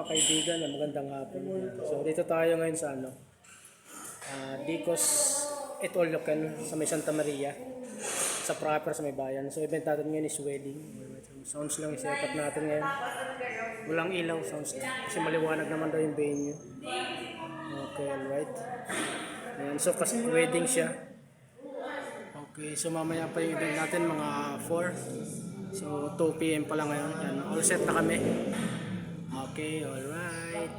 mga kaibigan, magandang hapon. So dito tayo ngayon sa Dicos Etolocan sa may Santa Maria, sa proper sa may bayan. So event natin ngayon is wedding. Sounds lang yung setup natin ngayon. Walang ilaw, sounds lang. Kasi maliwanag naman daw yung venue. Okay, alright. Ayan, so kasi wedding siya. Okay, so mamaya pa yung event natin mga 4. So 2 PM pa lang ngayon. Yan, all set na kami. Okay, alright.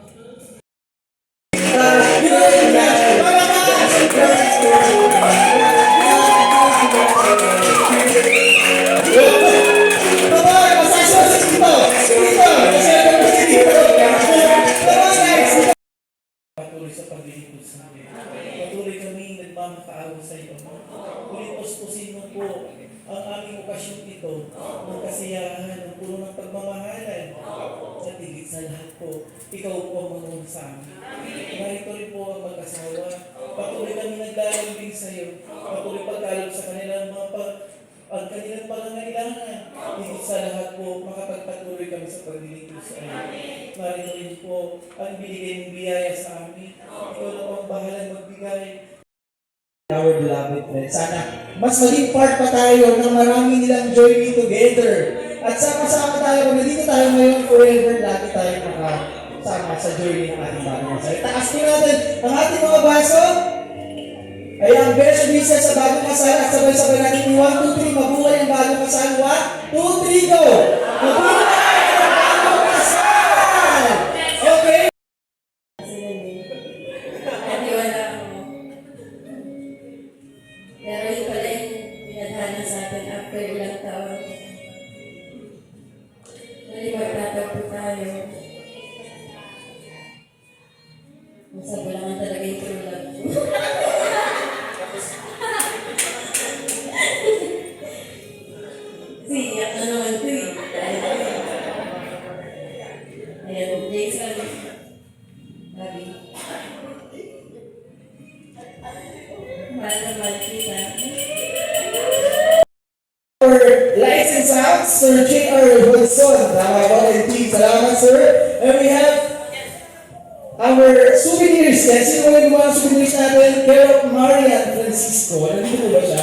Patuloy sa paglilingkod sa amin. Patuloy kami nagmamakaaway sa iyo. Pusin mo po ang aming okasyon ito ng kasiyahan, ng puno ng pagmamahalan. Sa tigit sa lahat po, ikaw po ang manuhon sa amin. Narito rin po ang mag-asawa. Patuloy kami naglalambing sa iyo. Patuloy pagkalog sa kanilang ang kanilang pangangailangan. Higit sa lahat po, makapagpatuloy kami sa paglilingkod sa iyo. Narito rin po ang binigay mong biyaya sa amin. Ikaw na po ang bahalang magbigay. Our beloved friends, sana mas maging part pa tayo ng marami nilang journey together. At sama-sama tayo, kung nandito tayo ngayon, forever, lagi tayo makasama sa journey ng ating bagong kasal. Taas po natin ang ating mga baso. Ay ang best wishes sa bagong kasal at sabay-sabay natin 1, 2, 3, mabuhay ang bagong kasal. 1, 2, 3, go! Mabuhay ang bagong kasal! Okay? Pero yung pala yung pinadhana sa atin after ilang taon. Magtatagpo tayo. Masabulangan talaga yung true love ko. Siyak na naman ito eh. Ayan, Jason. Babi. Mahal na mahal kita. Our license out, Sir J.R. Wilson. Salamat, sir. And we have our souvenirs. Yes, sino mga souvenirs natin? Care of Marian Francisco. Nandito ba siya?